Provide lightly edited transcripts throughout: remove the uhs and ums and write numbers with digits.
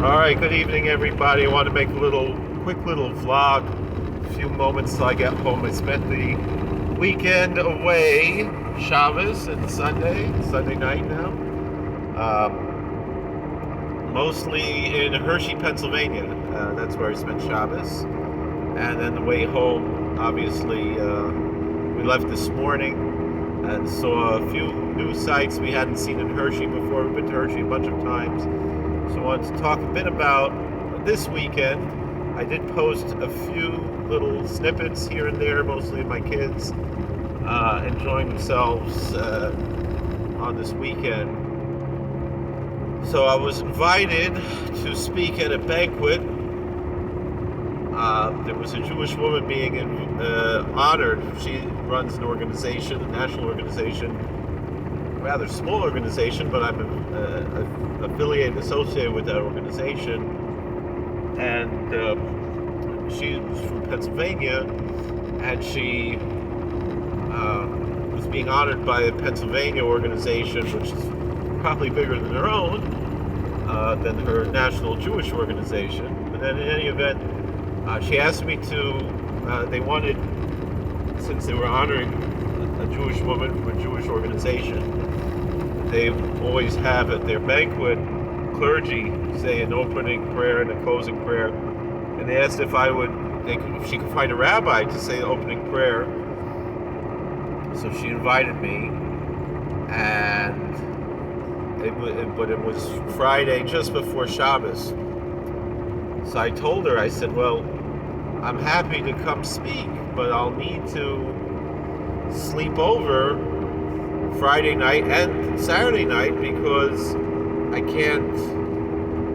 All right, good evening, everybody. I want to make a quick little vlog. A few moments till I get home. I spent the weekend away, Shabbos and Sunday night now. Mostly in Hershey, Pennsylvania. That's where I spent Shabbos. And then the way home, obviously, we left this morning and saw a few new sites we hadn't seen in Hershey before. We've been to Hershey a bunch of times. So I wanted to talk a bit about this weekend. I did post a few little snippets here and there, mostly of my kids enjoying themselves on this weekend. So I was invited to speak at a banquet. There was a Jewish woman being honored. She runs an organization, a national organization, rather small organization, but I'm affiliated, associated with that organization. And she was from Pennsylvania, and she was being honored by a Pennsylvania organization, which is probably bigger than her own, than her national Jewish organization. But then in any event, she asked me to, they wanted, since they were honoring a Jewish woman from a Jewish organization, they always have at their banquet clergy say an opening prayer and a closing prayer. And they asked if she could find a rabbi to say the opening prayer. So she invited me, and it was Friday just before Shabbos. So I told her, I said, well, I'm happy to come speak, but I'll need to sleep over Friday night and Saturday night because I can't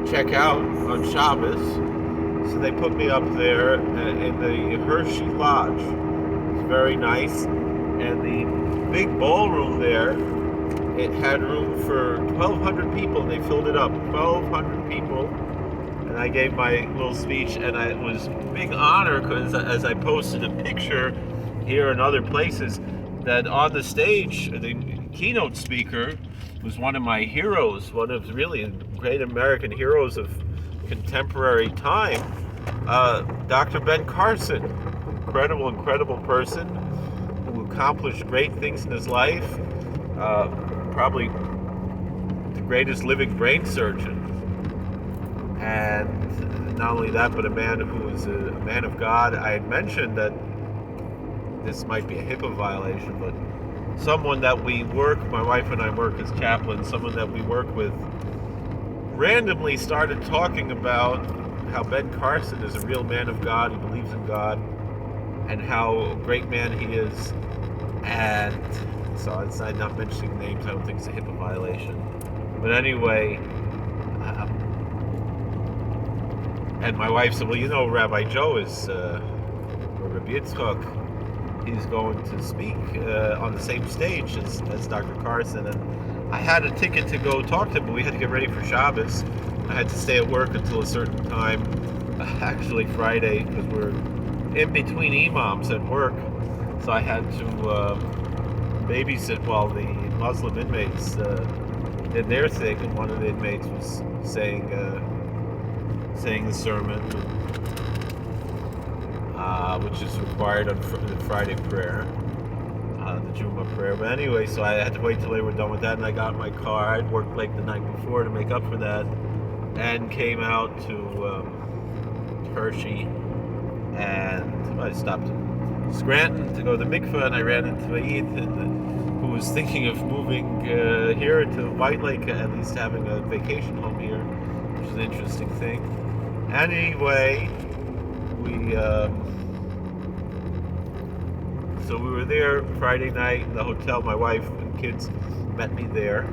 check out on Shabbos. So they put me up there in the Hershey Lodge. It's very nice. And the big ballroom there, it had room for 1,200 people, and they filled it up. 1,200 people. And I gave my little speech, and it was a big honor because as I posted a picture here and other places, that on the stage, the keynote speaker was one of my heroes, one of really great American heroes of contemporary time, Dr. Ben Carson. Incredible person who accomplished great things in his life, probably the greatest living brain surgeon. And not only that, but a man who is a man of God. I had mentioned that this might be a HIPAA violation, but someone that we work, my wife and I work as chaplains, someone that we work with randomly started talking about how Ben Carson is a real man of God, he believes in God, and how great man he is. And so I'm not mentioning names, I don't think it's a HIPAA violation. But anyway, and my wife said, well, you know, Rabbi Joe is, or Rabbi Yitzchak, he's going to speak on the same stage as Dr. Carson. And I had a ticket to go talk to him, but we had to get ready for Shabbos. I had to stay at work until a certain time, actually Friday, because we're in between imams at work. So I had to babysit while the Muslim inmates did their thing, and one of the inmates was saying the sermon, which is required on the Friday prayer, the Juma prayer. But anyway, so I had to wait till they were done with that, and I got in my car. I'd worked late the night before to make up for that, and came out to Hershey, and I stopped in Scranton to go to the mikveh, and I ran into Ayid, who was thinking of moving here to White Lake, at least having a vacation home here, which is an interesting thing. Anyway, so we were there Friday night in the hotel. My wife and kids met me there,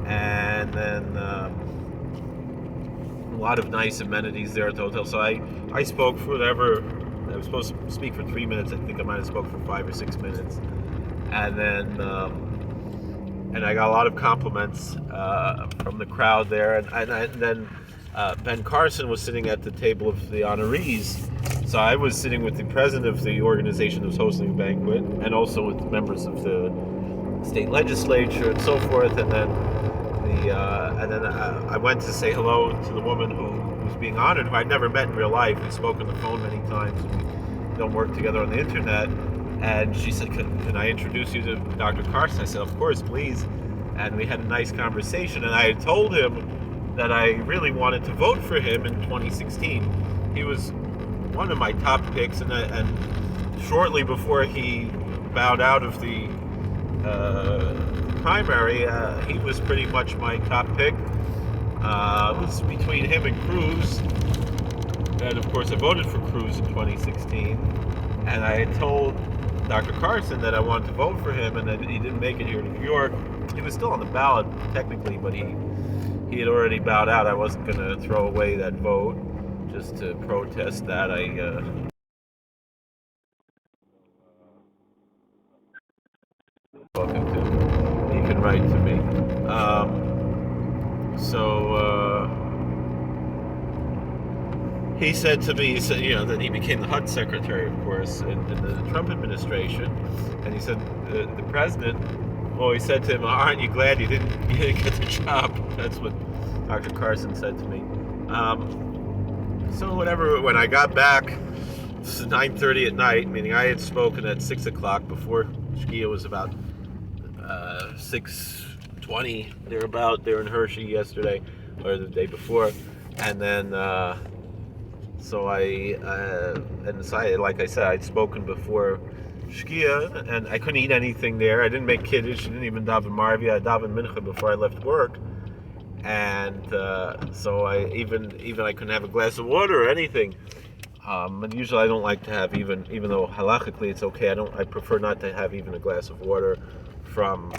and then a lot of nice amenities there at the hotel. So I spoke for whatever. I was supposed to speak for 3 minutes. I think I might have spoke for 5 or 6 minutes, and then and I got a lot of compliments from the crowd there, and then Ben Carson was sitting at the table of the honorees. So I was sitting with the president of the organization that was hosting the banquet, and also with members of the state legislature and so forth, and then and then I went to say hello to the woman who was being honored, who I'd never met in real life. We spoke on the phone many times. We don't work together on the internet. And she said, can I introduce you to Dr. Carson? I said, of course, please. And we had a nice conversation. And I had told him that I really wanted to vote for him in 2016. He was one of my top picks. And shortly before he bowed out of the primary, he was pretty much my top pick. It was between him and Cruz. And of course, I voted for Cruz in 2016. And I had told Dr. Carson that I wanted to vote for him, and that he didn't make it here to New York. He was still on the ballot technically, but he had already bowed out. I wasn't going to throw away that vote just to protest that. Talking to him. He can write to me. He said to me, that he became the HUD secretary, of course, in the Trump administration. And he said, the president, he said to him, aren't you glad you didn't get the job? That's what Dr. Carson said to me. So whatever, when I got back, it's 9:30 at night, meaning I had spoken at 6 o'clock before Shkia was about 6:20, they're in Hershey yesterday, or the day before. And then, like I said, I'd spoken before Shkia, and I couldn't eat anything there. I didn't make Kiddush, I didn't even daven Marvi. I davened Mincha before I left work. And so I couldn't have a glass of water or anything. And usually I don't like to have even though halachically it's okay. I prefer not to have even a glass of water from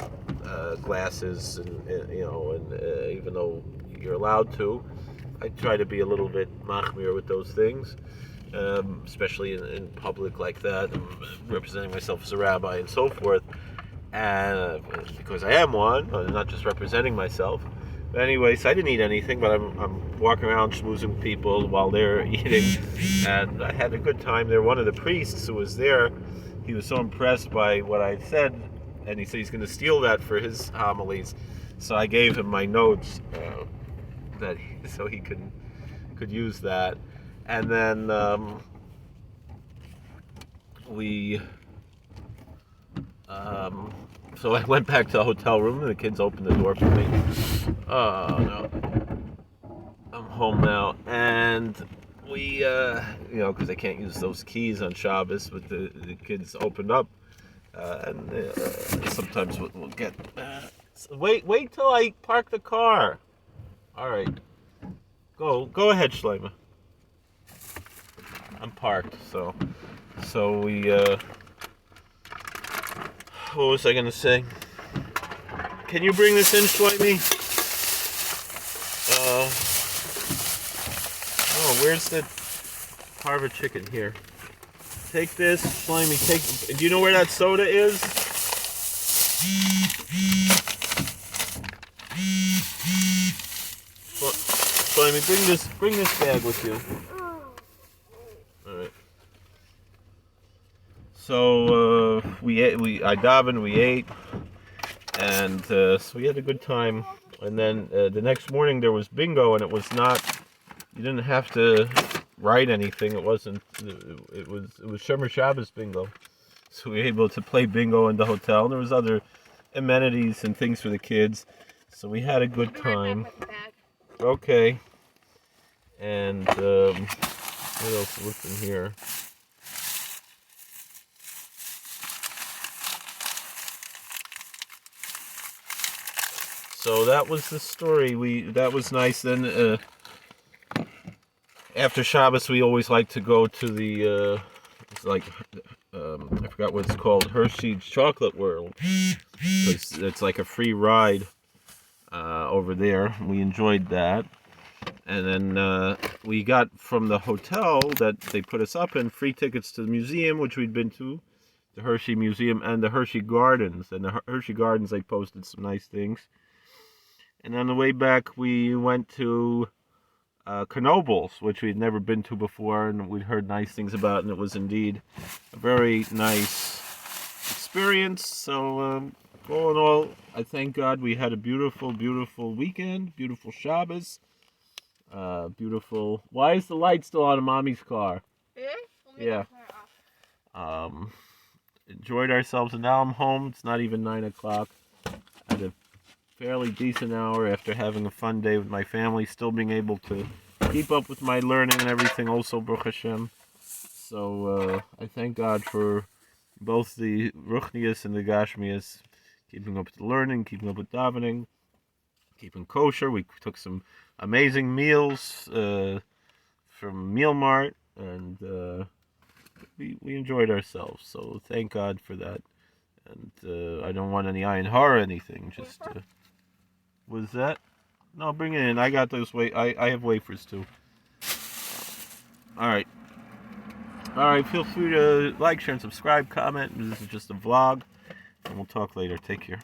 glasses, and even though you're allowed to, I try to be a little bit machmir with those things, especially in public like that, representing myself as a rabbi and so forth, and because I am one, not just representing myself. But anyways, I didn't eat anything, but I'm walking around schmoozing with people while they're eating, and I had a good time there. One of the priests who was there, he was so impressed by what I said, and he said he's going to steal that for his homilies. So I gave him my notes so he could use that. And then so I went back to the hotel room, and the kids opened the door for me. Oh no, I'm home now, and we because I can't use those keys on Shabbos, but the kids opened up, and sometimes we'll get wait till I park the car. All right, go ahead, Shlomo. I'm parked, so we what was I gonna say? Can you bring this in, Shlomi? Where's the Harvard chicken? Here. Take this, Shlomi. Do you know where that soda is? Shlomi, bring this bag with you. All right. So I davened, we ate, and so we had a good time. And then the next morning there was bingo, and it was not. You didn't have to write anything. It was Shomer Shabbos bingo, so we were able to play bingo in the hotel. And there was other amenities and things for the kids, so we had a good time. Okay. And what else? What's in here? So that was the story. That was nice. Then after Shabbos, we always like to go to the I forgot what it's called, Hershey's Chocolate World. It's like a free ride over there. We enjoyed that. And then we got from the hotel that they put us up in free tickets to the museum, which we'd been to, the Hershey Museum and the Hershey Gardens. And the Hershey Gardens, they posted some nice things. And on the way back, we went to Knoebels, which we'd never been to before, and we'd heard nice things about, and it was indeed a very nice experience. So all in all, I thank God we had a beautiful, beautiful weekend, beautiful Shabbos, beautiful. Why is the light still on in Mommy's car? Yeah. Enjoyed ourselves, and now I'm home. It's not even 9 o'clock. I had a fairly decent hour after having a fun day with my family, still being able to keep up with my learning and everything, also, Baruch Hashem. So I thank God for both the Ruchnias and the Gashmias, keeping up with the learning, keeping up with davening, keeping kosher. We took some amazing meals from Meal Mart, and we enjoyed ourselves. So thank God for that. And I don't want any ayin hara or anything. Just what is that? No, bring it in. I got those. I have wafers too. All right. All right. Feel free to like, share, and subscribe. Comment. This is just a vlog, and we'll talk later. Take care.